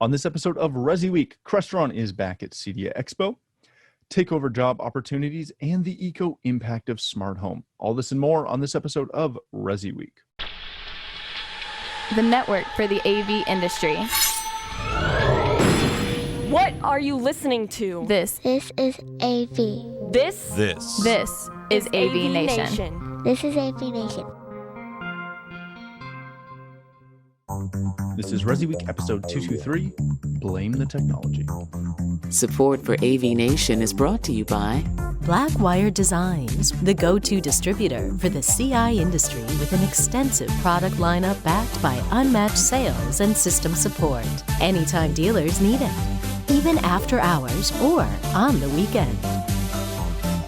On this episode of ResiWeek, Crestron is back at CEDIA Expo, takeover job opportunities, and the eco-impact of smart home. All this and more on this episode of ResiWeek. The network for the AV industry. What are you listening to? This is AV. This is AVNation. This is AVNation. This is ResiWeek episode 223, Blame the Technology. Support for AVNation is brought to you by Blackwire Designs, the go-to distributor for the CI industry with an extensive product lineup backed by unmatched sales and system support. Anytime dealers need it, even after hours or on the weekend.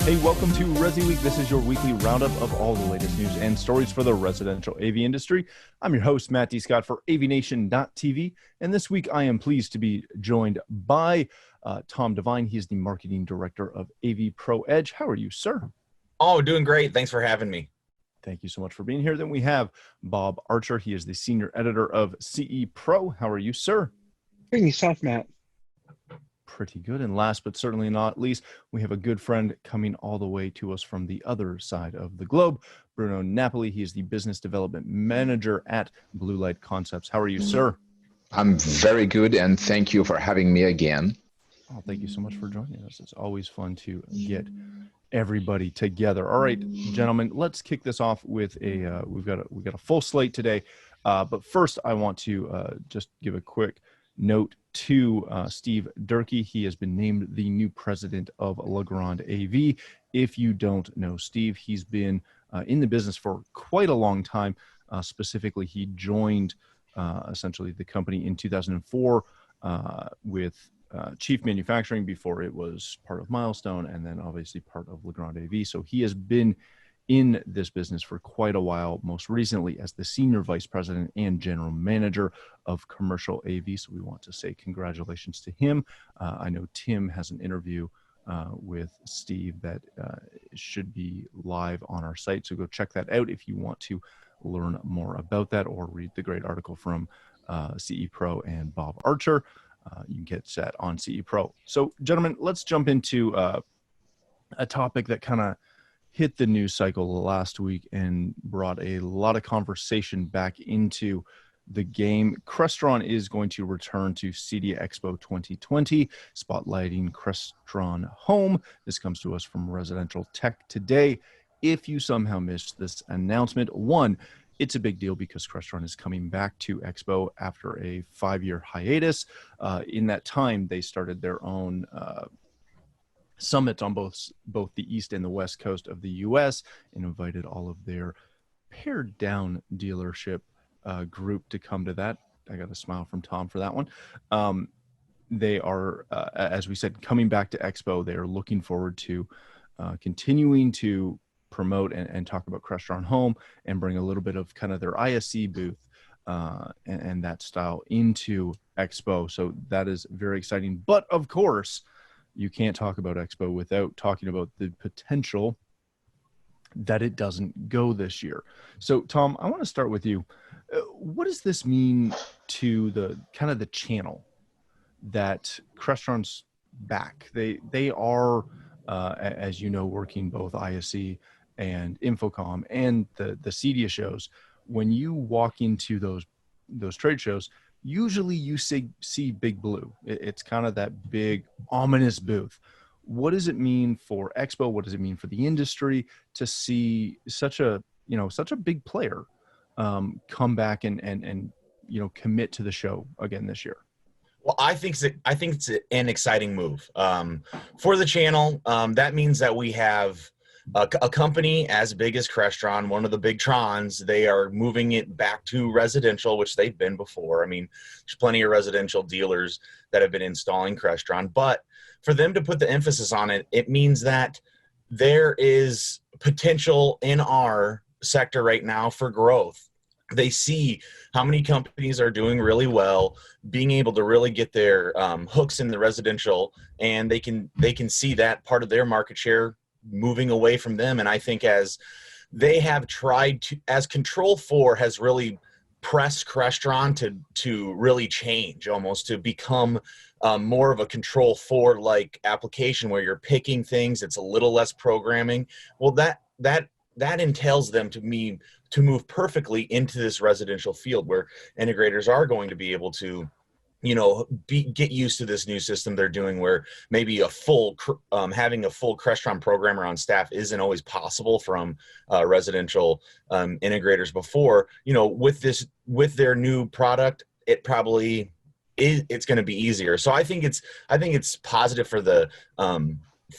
Hey, welcome to ResiWeek. This is your weekly roundup of all the latest news and stories for the residential AV industry. I'm your host, Matt D. Scott for AVNation.tv, and this week I am pleased to be joined by Tom Devine. He is the marketing director of AV Pro Edge. How are you, sir? Oh, doing great. Thanks for having me. Thank you so much for being here. Then we have Bob Archer. He is the senior editor of CE Pro. How are you, sir? Bring yourself, Matt. Pretty good. And last but certainly not least, we have a good friend coming all the way to us from the other side of the globe, Bruno Napoli. He is the business development manager at Blue Light Concepts. How are you, sir? I'm very good, and thank you for having me again. Oh, thank you so much for joining us. It's always fun to get everybody together. All right, gentlemen, let's kick this off with we've got a full slate today. But first, I want to just give a quick note to Steve Durkee. He has been named the new president of Legrand AV. If you don't know Steve, he's been in the business for quite a long time. Specifically, he joined essentially the company in 2004 with chief manufacturing before it was part of Milestone, and then obviously part of Legrand AV. So he has been in this business for quite a while, most recently as the senior vice president and general manager of commercial AV. So we want to say congratulations to him. I know Tim has an interview with Steve that should be live on our site. So go check that out if you want to learn more about that or read the great article from CE Pro and Bob Archer. You can get that on CE Pro. So gentlemen, let's jump into a topic that kind of hit the news cycle last week and brought a lot of conversation back into the game. Crestron is going to return to CEDIA Expo 2020, spotlighting Crestron Home. This comes to us from Residential Tech today. If you somehow missed this announcement, one, it's a big deal because Crestron is coming back to Expo after a 5-year hiatus. In that time, they started their own summits on both the East and the West Coast of the U.S. and invited all of their pared down dealership group to come to that. I got a smile from Tom for that one. They are, as we said, coming back to Expo. They are looking forward to continuing to promote and talk about Crestron Home and bring a little bit of kind of their ISC booth and that style into Expo. So that is very exciting. But of course, you can't talk about Expo without talking about the potential that it doesn't go this year. So, Tom, I want to start with you. What does this mean to the kind of the channel that Crestron's back? They are, as you know, working both ISC and Infocom and the CEDIA shows. When you walk into those trade shows, usually you see Big Blue. It's kind of that big, ominous booth. What does it mean for Expo? What does it mean for the industry to see such a big player come back and commit to the show again this year? Well, I think it's an exciting move for the channel. That means that we have a company as big as Crestron, one of the big Trons. They are moving it back to residential, which they've been before. I mean, there's plenty of residential dealers that have been installing Crestron, but for them to put the emphasis on it, it means that there is potential in our sector right now for growth. They see how many companies are doing really well, being able to really get their hooks in the residential, and they can see that part of their market share moving away from them. And I think as they have tried to, as Control 4 has really press Crestron to really change, almost to become more of a control four like application where you're picking things. It's a little less programming. Well, that entails them to move perfectly into this residential field where integrators are going to be able to, get used to this new system they're doing, where maybe having a full Crestron programmer on staff isn't always possible from residential integrators before. With their new product, it's going to be easier. So I think it's positive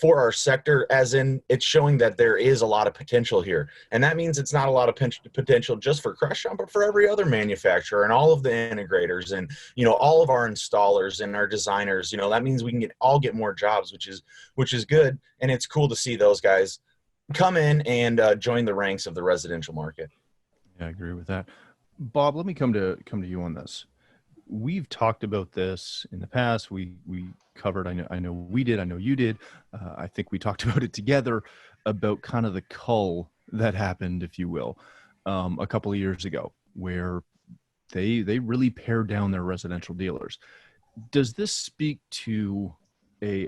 for our sector, as in it's showing that there is a lot of potential here. And that means it's not a lot of potential just for Crestron, but for every other manufacturer and all of the integrators and, all of our installers and our designers. That means we can all get more jobs, which is good. And it's cool to see those guys come in and join the ranks of the residential market. Yeah, I agree with that. Bob, let me come to you on this. We've talked about this in the past. We covered, I know we did, I know you did. I think we talked about it together about kind of the cull that happened, if you will, a couple of years ago, where they really pared down their residential dealers. Does this speak to a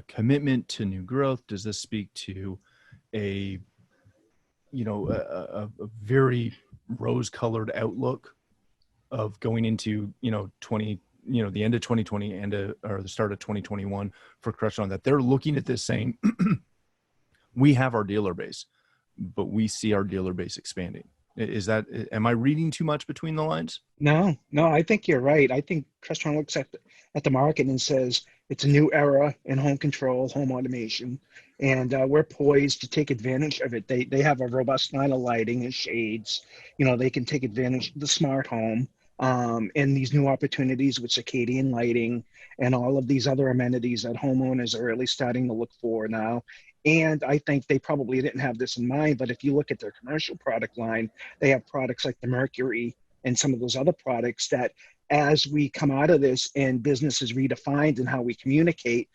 commitment to new growth? Does this speak to a very rose-colored outlook of going into the end of 2020 or the start of 2021 for Crestron, that they're looking at this saying, we have our dealer base, but we see our dealer base expanding? Am I reading too much between the lines? No, I think you're right. I think Crestron looks at the market and says it's a new era in home control, home automation, and we're poised to take advantage of it. They have a robust line of lighting and shades. They can take advantage of the smart home. And these new opportunities with circadian lighting and all of these other amenities that homeowners are really starting to look for now. And I think they probably didn't have this in mind, but if you look at their commercial product line, they have products like the Mercury and some of those other products that, as we come out of this and business is redefined in how we communicate,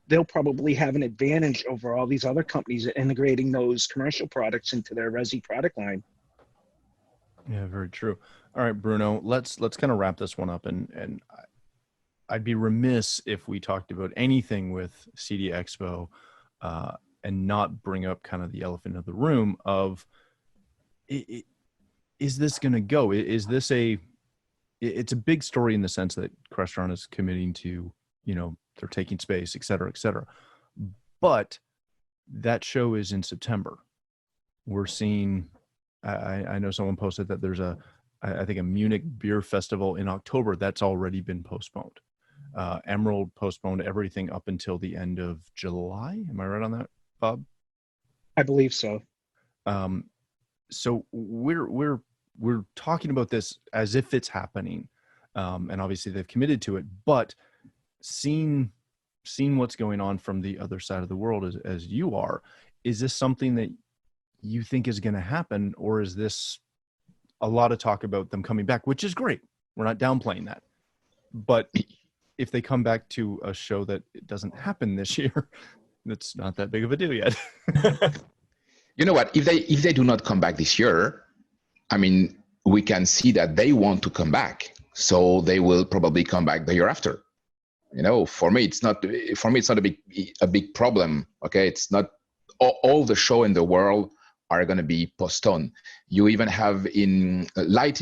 they'll probably have an advantage over all these other companies integrating those commercial products into their Resi product line. Yeah, very true. All right, Bruno, let's kind of wrap this one up, and I'd be remiss if we talked about anything with CEDIA Expo and not bring up kind of the elephant in the room of, is this going to go? Is this it's a big story in the sense that Crestron is committing to, they're taking space, et cetera, but that show is in September. We're seeing, I know someone posted that there's I think a Munich beer festival in October that's already been postponed. Emerald postponed everything up until the end of July. Am I right on that, Bob? I believe so. So we're talking about this as if it's happening, and obviously they've committed to it. But seeing what's going on from the other side of the world as you are, is this something that you think is going to happen, or is this a lot of talk about them coming back, which is great. We're not downplaying that. But if they come back to a show that it doesn't happen this year, that's not that big of a deal yet. You know what? If they do not come back this year, I mean, we can see that they want to come back. So they will probably come back the year after. For me, it's not a big problem. Okay. It's not all the show in the world are going to be postponed. You even have in Light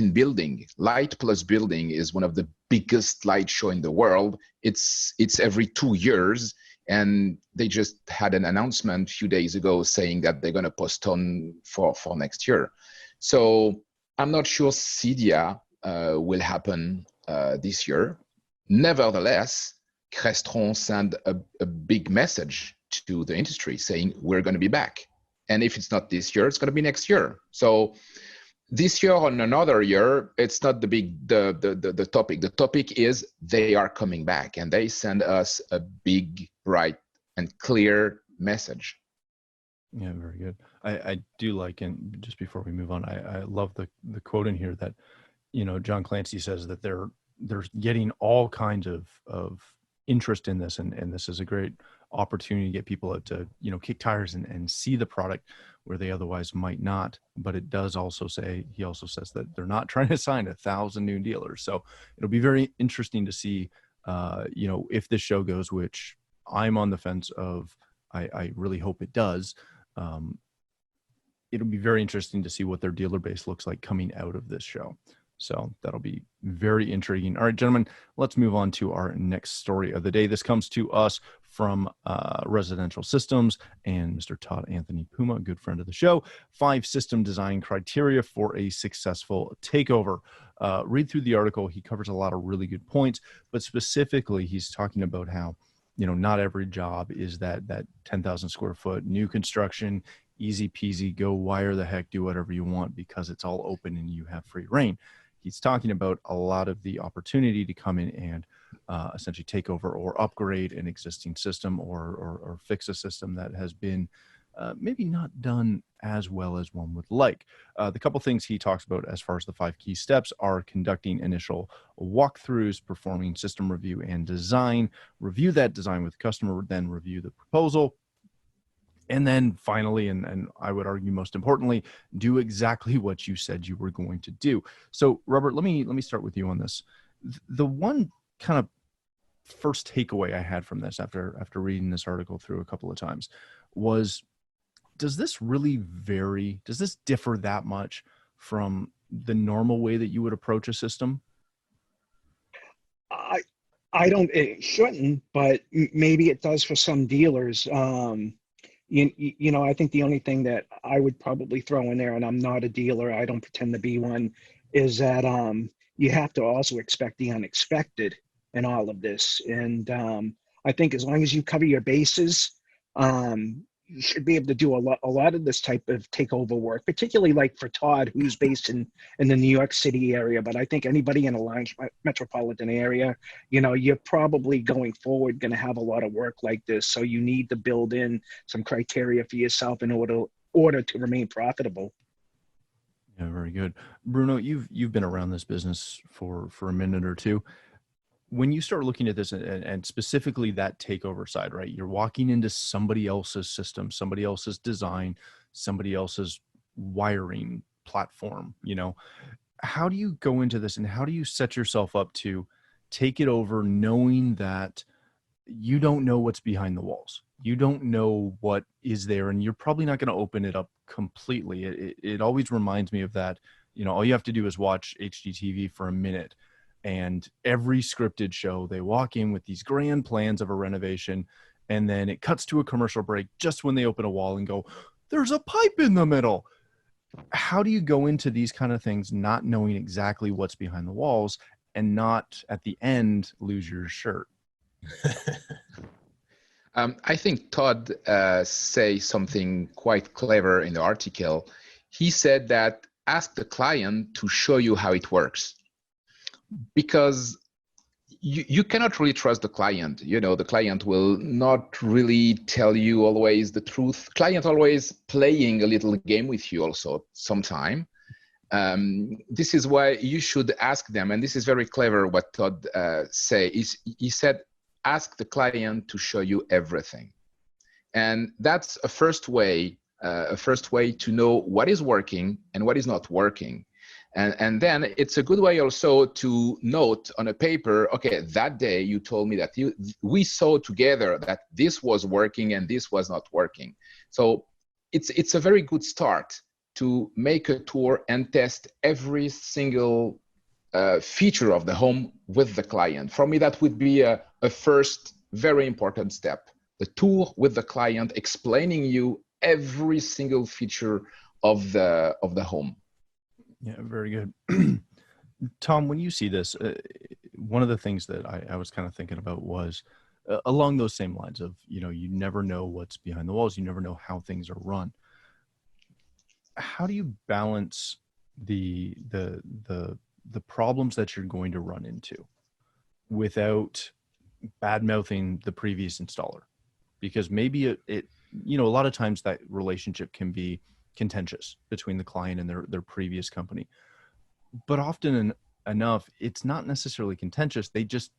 Plus Building is one of the biggest light show in the world. It's every 2 years, and they just had an announcement a few days ago saying that they're going to postpone for next year. So I'm not sure CEDIA will happen this year. Nevertheless, Crestron sent a big message to the industry saying we're going to be back. And if it's not this year, it's going to be next year. So this year or another year, it's not the topic. The topic is they are coming back, and they send us a big, bright, and clear message. Yeah, very good. I do like, and just before we move on, I love the quote in here that, John Clancy says that they're getting all kinds of interest in this, and this is a great opportunity to get people out to, kick tires and see the product where they otherwise might not. But it does also say, he also says that they're not trying to sign 1,000 new dealers. So it'll be very interesting to see, if this show goes, which I'm on the fence of. I really hope it does. It'll be very interesting to see what their dealer base looks like coming out of this show. So that'll be very intriguing. All right, gentlemen, let's move on to our next story of the day. This comes to us from Residential Systems and Mr. Todd Anthony Puma, a good friend of the show. 5 system design criteria for a successful takeover. Read through the article. He covers a lot of really good points, but specifically he's talking about how, not every job is that 10,000 square foot new construction, easy peasy, go wire the heck, do whatever you want because it's all open and you have free reign. He's talking about a lot of the opportunity to come in and essentially take over or upgrade an existing system or fix a system that has been maybe not done as well as one would like. The couple things he talks about as far as the 5 key steps are conducting initial walkthroughs, performing system review and design, review that design with the customer, then review the proposal. And then finally, and I would argue most importantly, do exactly what you said you were going to do. So Robert, let me start with you on this. The one kind of first takeaway I had from this after reading this article through a couple of times was, does this really vary? Does this differ that much from the normal way that you would approach a system? I don't, it shouldn't, but maybe it does for some dealers. I think the only thing that I would probably throw in there, and I'm not a dealer, I don't pretend to be one, is that you have to also expect the unexpected in all of this. And I think as long as you cover your bases, you should be able to do a lot of this type of takeover work, particularly like for Todd, who's based in the New York City area. But I think anybody in a large metropolitan area, you're probably going forward going to have a lot of work like this. So you need to build in some criteria for yourself in order to remain profitable. Yeah, very good. Bruno, you've been around this business for a minute or two. When you start looking at this and specifically that takeover side, right? You're walking into somebody else's system, somebody else's design, somebody else's wiring platform, how do you go into this and how do you set yourself up to take it over knowing that you don't know what's behind the walls? You don't know what is there, and you're probably not going to open it up completely. It always reminds me of that, all you have to do is watch HGTV for a minute. And every scripted show, they walk in with these grand plans of a renovation, and then it cuts to a commercial break just when they open a wall and go, there's a pipe in the middle. How do you go into these kind of things not knowing exactly what's behind the walls and not at the end lose your shirt? I think Todd say something quite clever in the article. He said that ask the client to show you how it works. Because you cannot really trust the client. The client will not really tell you always the truth. Client always playing a little game with you also sometime. This is why you should ask them. And this is very clever what Todd he said, ask the client to show you everything. And that's a first way to know what is working and what is not working. And then it's a good way also to note on a paper, okay, that day you told me that we saw together that this was working and this was not working. So it's a very good start to make a tour and test every single feature of the home with the client. For me, that would be a first very important step. The tour with the client, explaining you every single feature of the home. Yeah, very good. Tom, when you see this, one of the things that I was kind of thinking about was along those same lines of, you never know what's behind the walls. You never know how things are run. How do you balance the problems that you're going to run into without bad-mouthing the previous installer? Because maybe it a lot of times that relationship can be contentious between the client and their previous company, but often enough it's not necessarily contentious. They just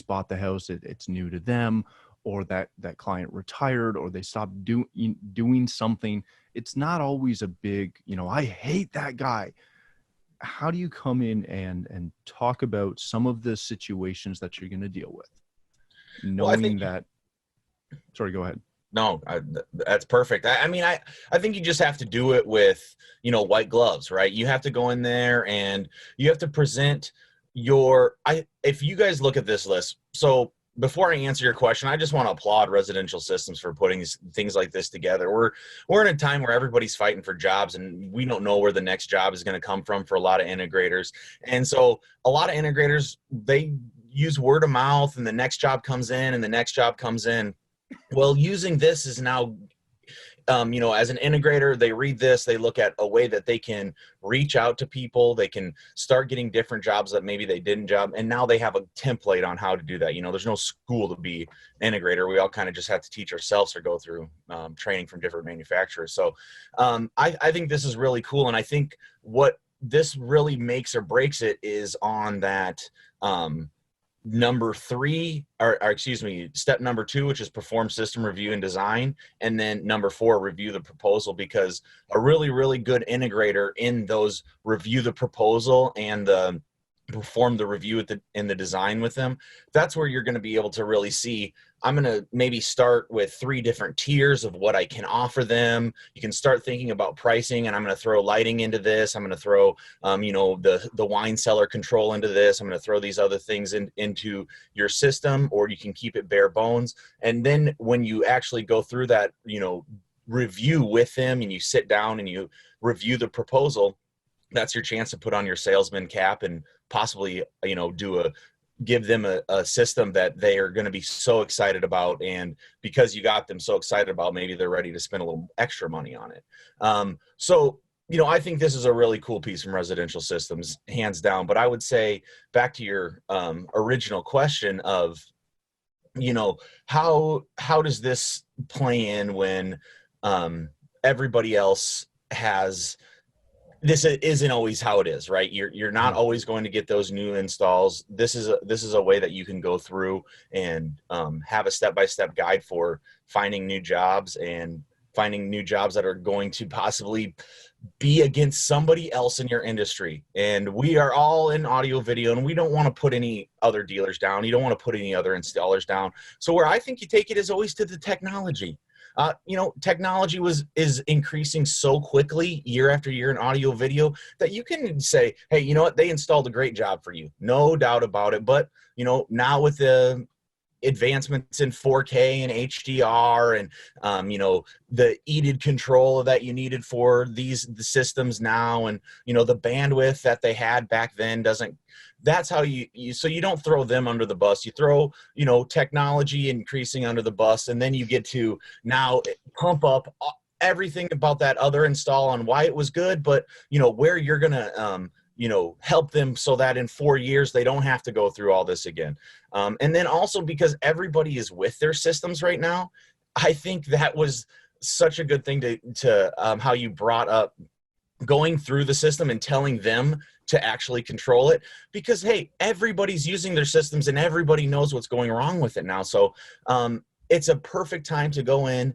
bought the house, it's new to them, or that client retired, or they stopped doing something. It's not always a big, I hate that guy. How do you come in and talk about some of the situations that you're going to deal with, knowing that? Sorry, go ahead. No, that's perfect. I mean, I think you just have to do it with, white gloves, right? You have to go in there and you have to present if you guys look at this list. So before I answer your question, I just want to applaud Residential Systems for putting things like this together. We're in a time where everybody's fighting for jobs, and we don't know where the next job is going to come from for a lot of integrators. And so a lot of integrators, they use word of mouth, and the next job comes in and the next job comes in. Well, using this is now, as an integrator, they read this, they look at a way that they can reach out to people. They can start getting different jobs that maybe they didn't job. And now they have a template on how to do that. There's no school to be integrator. We all kind of just have to teach ourselves or go through training from different manufacturers. So I think this is really cool. And I think what this really makes or breaks it is on that, step number 2, which is perform system review and design, and then number 4, review the proposal, because a really, really good integrator in those review the proposal and perform the review in the design with them, that's where you're going to be able to really see, I'm going to maybe start with 3 different tiers of what I can offer them. You can start thinking about pricing, and I'm going to throw lighting into this. I'm going to throw, the wine cellar control into this. I'm going to throw these other things into your system, or you can keep it bare bones. And then when you actually go through that, review with them, and you sit down and you review the proposal, that's your chance to put on your salesman cap and possibly, give them a system that they are going to be so excited about. And because you got them so excited about, maybe they're ready to spend a little extra money on it. So, I think this is a really cool piece from Residential Systems, hands down. But I would say, back to your original question of, how does this play in when everybody else has, this isn't always how it is, right? You're not always going to get those new installs. This is a way that you can go through and have a step-by-step guide for finding new jobs, and finding new jobs that are going to possibly be against somebody else in your industry. And we are all in audio video, and we don't want to put any other dealers down. You don't want to put any other installers down. So where I think you take it is always to the technology. Technology is increasing so quickly year after year in audio video that you can say, hey, you know what? They installed a great job for you. No doubt about it. But, now with the advancements in 4K and HDR and, the EDID control that you needed for the systems now, and, the bandwidth that they had back then that's how so you don't throw them under the bus. You throw, technology increasing under the bus, and then you get to now pump up everything about that other install on why it was good, but, where you're going to, help them so that in 4 years, they don't have to go through all this again. And then also, because everybody is with their systems right now, I think that was such a good thing to how you brought up going through the system and telling them to actually control it, because, hey, everybody's using their systems and everybody knows what's going wrong with it now. So it's a perfect time to go in,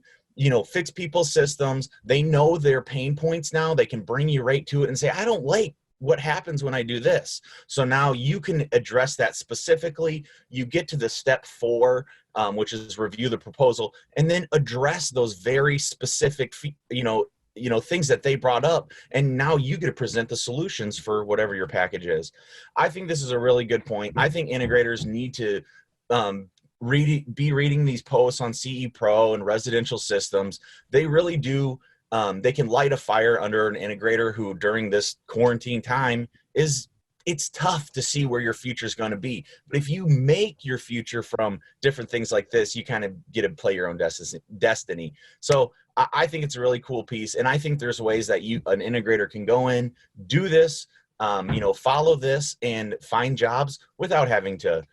fix people's systems. They know their pain points now. They can bring you right to it and say, I don't like what happens when I do this. So now you can address that specifically. You get to the step 4, which is review the proposal, and then address those very specific, things that they brought up. And now you get to present the solutions for whatever your package is. I think this is a really good point. I think integrators need to be reading these posts on CE Pro and Residential Systems. They really do. They can light a fire under an integrator who, during this quarantine time, it's tough to see where your future is going to be. But if you make your future from different things like this, you kind of get to play your own destiny. So I think it's a really cool piece. And I think there's ways that an integrator can go in, do this, follow this, and find jobs without having to,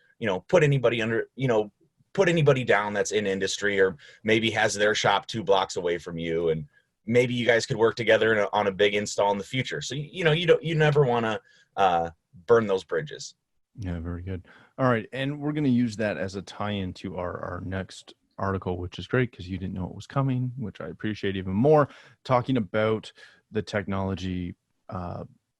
put anybody down that's in industry, or maybe has their shop 2 blocks away from you. And maybe you guys could work together on a big install in the future. So, you never want to burn those bridges. Yeah, very good. All right. And we're going to use that as a tie-in to our next article, which is great because you didn't know it was coming, which I appreciate even more, talking about the technology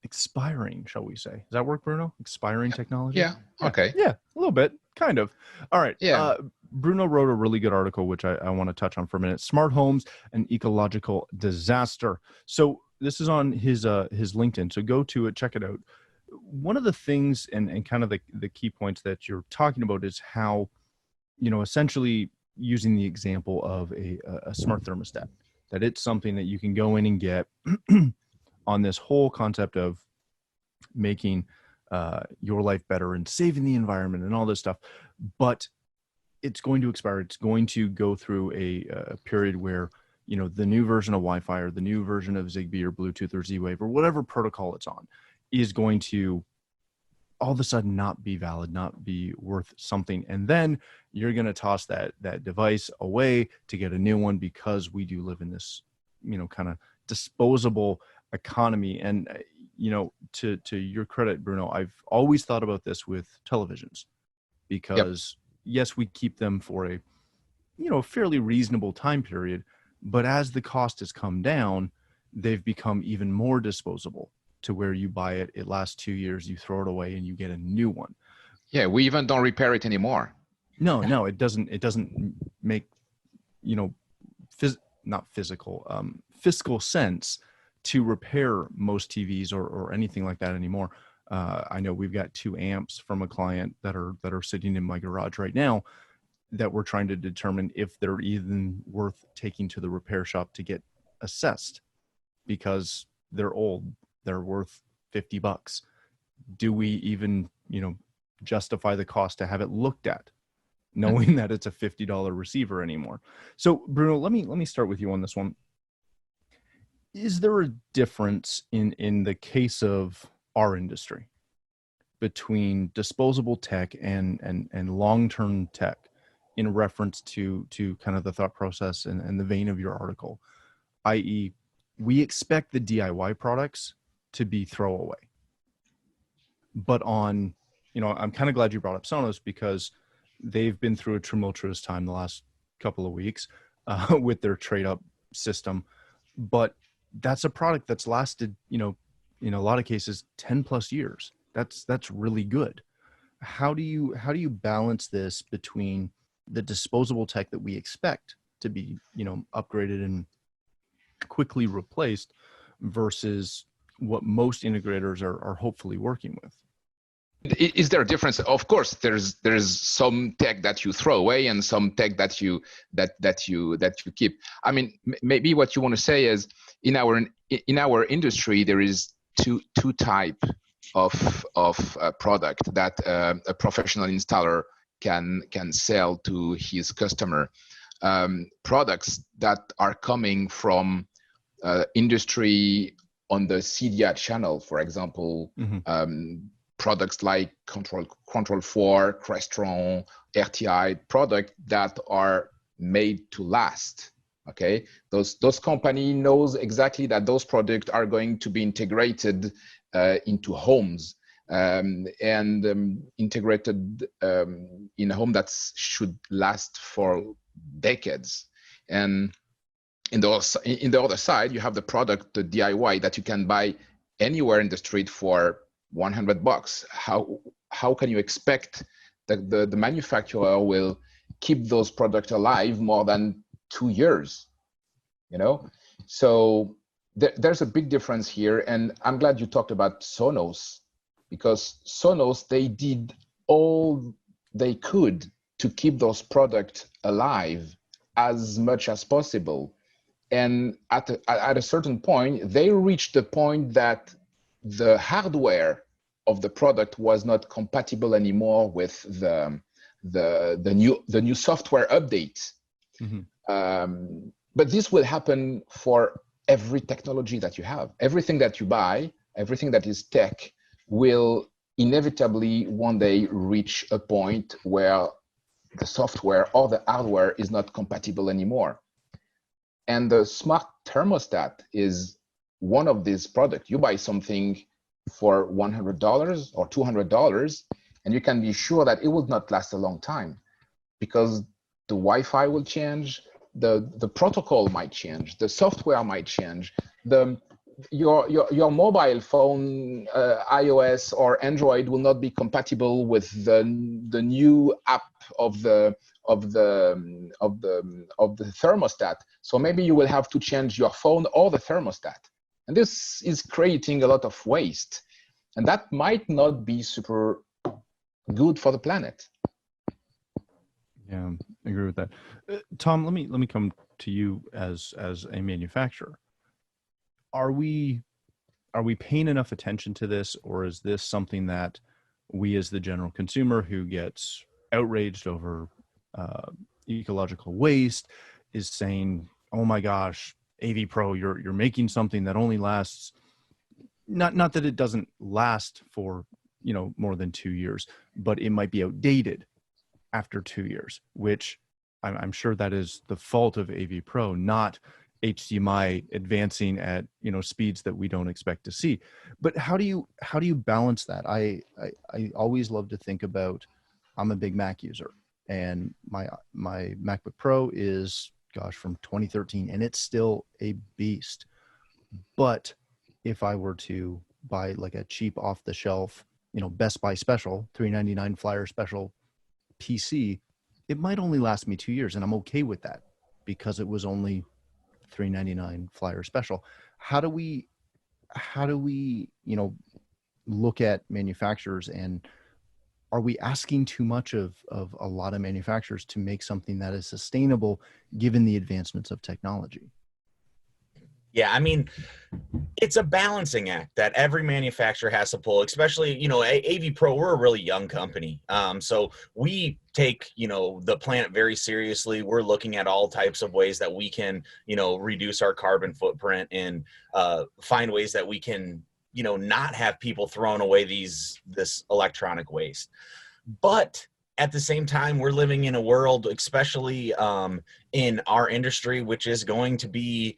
expiring, shall we say. Does that work, Bruno? Expiring technology? Yeah. Okay. Yeah, a little bit, kind of. All right. Yeah. Bruno wrote a really good article, which I want to touch on for a minute. Smart homes, an ecological disaster. So this is on his LinkedIn. So go to it, check it out. One of the things and kind of the key points that you're talking about is how, essentially using the example of a smart thermostat, that it's something that you can go in and get on this whole concept of making your life better and saving the environment and all this stuff. But it's going to expire. It's going to go through a period where, the new version of Wi-Fi or the new version of Zigbee or Bluetooth or Z-Wave or whatever protocol it's on is going to all of a sudden not be valid, not be worth something. And then you're going to toss that device away to get a new one because we do live in this, kind of disposable economy. And, to your credit, Bruno, I've always thought about this with televisions because yes, we keep them for a, fairly reasonable time period, but as the cost has come down, they've become even more disposable to where you buy it, it lasts 2 years, you throw it away and you get a new one. Yeah. We even don't repair it anymore. No, it doesn't make, fiscal sense to repair most TVs or anything like that anymore. I know we've got 2 amps from a client that are sitting in my garage right now that we're trying to determine if they're even worth taking to the repair shop to get assessed because they're old. They're worth $50. Do we even, justify the cost to have it looked at, knowing that it's a $50 receiver anymore? So Bruno, let me start with you on this one. Is there a difference in the case of our industry between disposable tech and long-term tech in reference to kind of the thought process and the vein of your article, i.e., we expect the DIY products to be throwaway, but on, I'm kind of glad you brought up Sonos because they've been through a tumultuous time the last couple of weeks with their trade-up system, but that's a product that's lasted, in a lot of cases, 10 plus years. That's really good. How do you balance this between the disposable tech that we expect to be, upgraded and quickly replaced versus what most integrators are hopefully working with? Is there a difference? Of course, there's some tech that you throw away and some tech that you keep. I mean, maybe what you want to say is in our industry there is two type of product that a professional installer can sell to his customer. Products that are coming from industry on the CEDIA channel, for example. Products like Control 4, Crestron, RTI, product that are made to last. Okay, those company knows exactly that those products are going to be integrated into homes and integrated in a home that should last for decades. And in the other side, you have the product, the DIY that you can buy anywhere in the street for $100. How can you expect that the manufacturer will keep those products alive more than 2 years? So there's a big difference here, and I'm glad you talked about Sonos, because Sonos, they did all they could to keep those products alive as much as possible, and at a certain point they reached the point that the hardware of the product was not compatible anymore with the new software update. But this will happen for every technology that you have. Everything that you buy, everything that is tech, will inevitably one day reach a point where the software or the hardware is not compatible anymore. And the smart thermostat is one of these products. You buy something for $100 or $200, and you can be sure that it will not last a long time, because the Wi-Fi will change, the protocol might change, the software might change, your mobile phone, iOS or Android, will not be compatible with the new app of the thermostat. So maybe you will have to change your phone or the thermostat, and this is creating a lot of waste, and that might not be super good for the planet. Yeah, I agree with that. Tom, let me come to you as a manufacturer. Are we paying enough attention to this, or is this something that we as the general consumer who gets outraged over ecological waste is saying, oh my gosh, AV Pro, you're making something that only lasts, not that it doesn't last for, more than 2 years, but it might be outdated after 2 years, which I'm sure that is the fault of AV Pro, not HDMI advancing at speeds that we don't expect to see. But how do you balance that? I always love to think about, I'm a big Mac user, and my MacBook Pro is, from 2013, and it's still a beast. But if I were to buy like a cheap off the shelf, Best Buy special, $399 flyer special PC, it might only last me 2 years, and I'm okay with that because it was only $399 flyer special. How do we look at manufacturers, and are we asking too much of a lot of manufacturers to make something that is sustainable given the advancements of technology? Yeah, I mean, it's a balancing act that every manufacturer has to pull, especially, AV Pro, we're a really young company. So we take, the planet very seriously. We're looking at all types of ways that we can, reduce our carbon footprint and find ways that we can, not have people throwing away this electronic waste. But at the same time, we're living in a world, especially in our industry, which is going to be,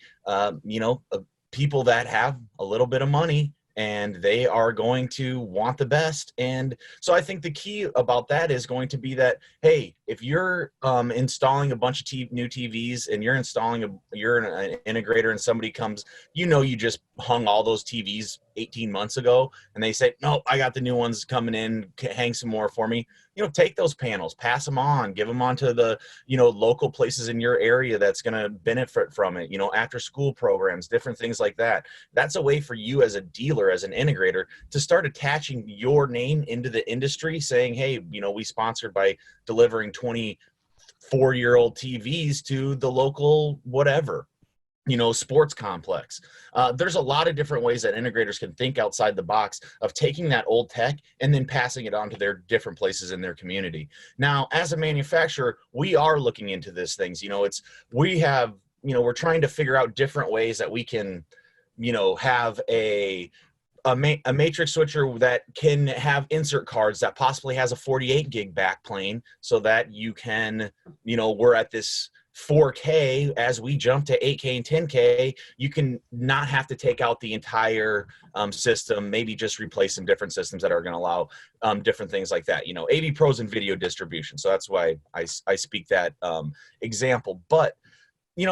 people that have a little bit of money, and they are going to want the best. And so I think the key about that is going to be that, hey, if you're installing a bunch of new TVs, and you're an integrator, and somebody comes, you just hung all those TVs 18 months ago, and they say, no, I got the new ones coming in, hang some more for me. Take those panels, pass them on, give them on to the, local places in your area that's going to benefit from it, after school programs, different things like that. That's a way for you as a dealer, as an integrator, to start attaching your name into the industry, saying, hey, we sponsored by delivering 24-year-old TVs to the local whatever, sports complex. There's a lot of different ways that integrators can think outside the box of taking that old tech and then passing it on to their different places in their community. Now, as a manufacturer, we are looking into these things. We're trying to figure out different ways that we can, have a matrix switcher that can have insert cards that possibly has a 48 gig backplane, so that you can, we're at this 4K, as we jump to 8K and 10K, you can not have to take out the entire system, maybe just replace some different systems that are going to allow different things like that. AV Pros and video distribution. So that's why I speak that example. But,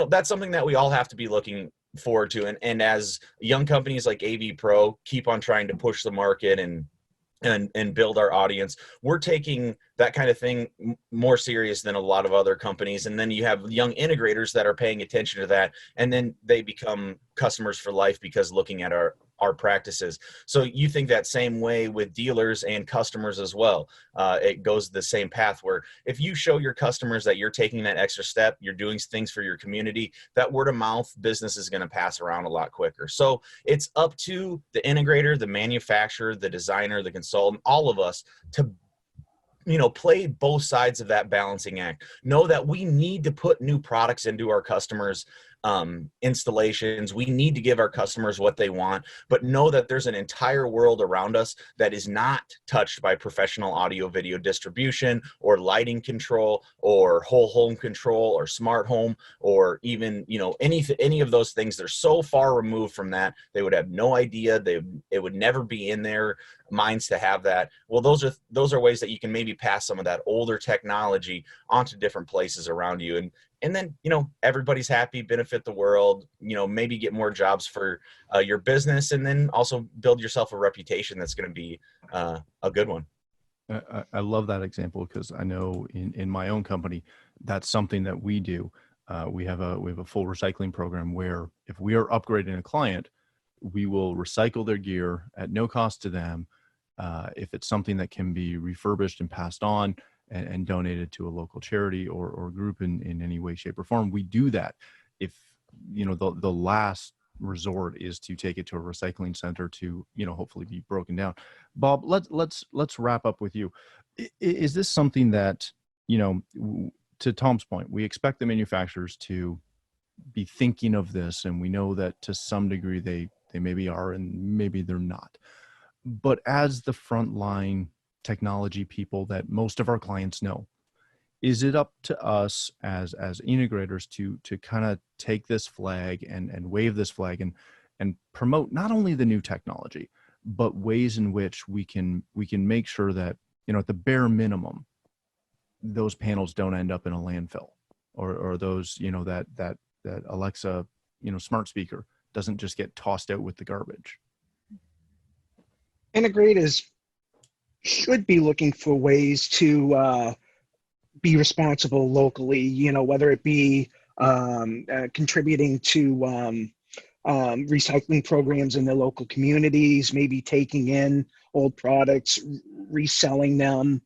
that's something that we all have to be looking forward to. And as young companies like AV Pro keep on trying to push the market and build our audience, we're taking that kind of thing more serious than a lot of other companies. And then you have young integrators that are paying attention to that, and then they become customers for life because looking at our practices. So you think that same way with dealers and customers as well. It goes the same path, where if you show your customers that you're taking that extra step, you're doing things for your community, that word of mouth business is going to pass around a lot quicker. So it's up to the integrator, the manufacturer, the designer, the consultant, all of us to play both sides of that balancing act. Know that we need to put new products into our customers' installations. We need to give our customers what they want, but know that there's an entire world around us that is not touched by professional audio video distribution or lighting control or whole home control or smart home or even, any of those things. They're so far removed from that. They would have no idea. It would never be in their minds to have that. Well, those are ways that you can maybe pass some of that older technology onto different places around you. And then, everybody's happy, benefit the world, maybe get more jobs for your business, and then also build yourself a reputation that's going to be a good one. I love that example because I know in my own company, that's something that we do. We have a full recycling program where if we are upgrading a client, we will recycle their gear at no cost to them. If it's something that can be refurbished and passed on and donated to a local charity or group in any way, shape, or form, we do that. If the last resort is to take it to a recycling center to hopefully be broken down. Bob, let's wrap up with you. Is this something that to Tom's point, we expect the manufacturers to be thinking of this, and we know that to some degree they maybe are and maybe they're not, but as the frontline technology people that most of our clients know, is it up to us as integrators to kind of take this flag and wave this flag and promote not only the new technology, but ways in which we can make sure that at the bare minimum those panels don't end up in a landfill, or those that Alexa smart speaker doesn't just get tossed out with the garbage? Integrators should be looking for ways to be responsible locally, whether it be contributing to recycling programs in their local communities, maybe taking in old products, reselling them,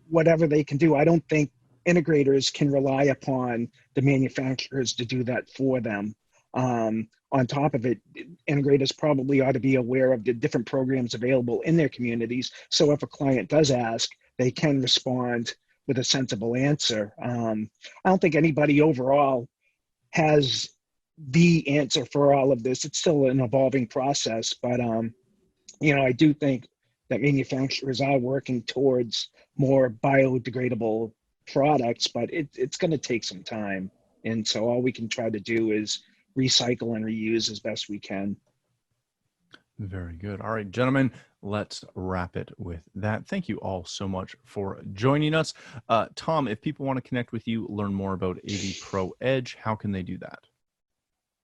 whatever they can do. I don't think integrators can rely upon the manufacturers to do that for them. On top of it, integrators probably ought to be aware of the different programs available in their communities. So if a client does ask, they can respond with a sensible answer. I don't think anybody overall has the answer for all of this. It's still an evolving process, but I do think that manufacturers are working towards more biodegradable products, but it's going to take some time. And so all we can try to do is recycle and reuse as best we can. Very good. All right, gentlemen, let's wrap it with that. Thank you all so much for joining us. Tom, if people want to connect with you, learn more about AV Pro Edge, how can they do that?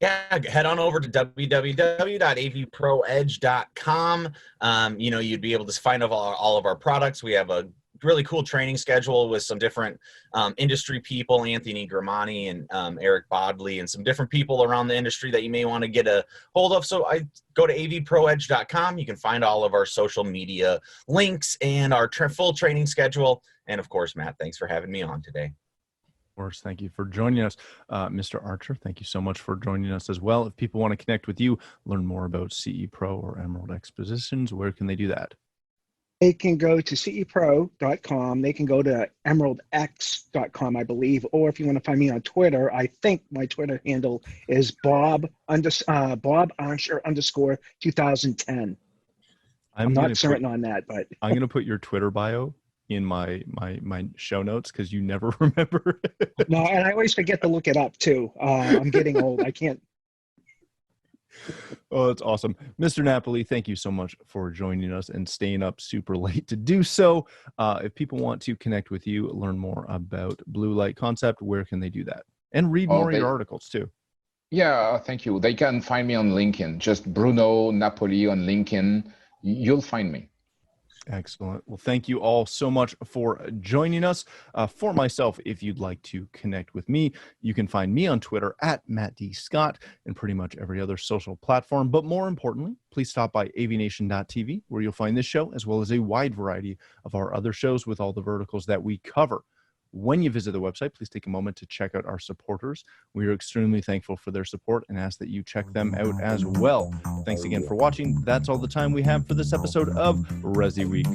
Yeah, head on over to www.avproedge.com. You'd be able to find all of our products. We have a really cool training schedule with some different industry people, Anthony Gramani and Eric Bodley, and some different people around the industry that you may want to get a hold of. So I go to avproedge.com. You can find all of our social media links and our full training schedule. And of course, Matt, thanks for having me on today. Of course, thank you for joining us. Mr. Archer, thank you so much for joining us as well. If people want to connect with you, learn more about CE Pro or Emerald Expositions, where can they do that? They can go to cepro.com. They can go to emeraldx.com, I believe. Or if you want to find me on Twitter, I think my Twitter handle is Bob Archer _ 2010. I'm not certain on that, but I'm going to put your Twitter bio in my show notes because you never remember. No, and I always forget to look it up too. I'm getting old. I can't. Oh, that's awesome. Mr. Napoli, thank you so much for joining us and staying up super late to do so. If people want to connect with you, learn more about Blue Light Concept, where can they do that? And read more of your articles too. Yeah, thank you. They can find me on LinkedIn. Just Bruno Napoli on LinkedIn. You'll find me. Excellent. Well, thank you all so much for joining us. For myself, if you'd like to connect with me, you can find me on Twitter at Matt D. Scott and pretty much every other social platform. But more importantly, please stop by AVNation.tv, where you'll find this show as well as a wide variety of our other shows with all the verticals that we cover. When you visit the website, please take a moment to check out our supporters. We are extremely thankful for their support and ask that you check them out as well. Thanks again for watching. That's all the time we have for this episode of ResiWeek.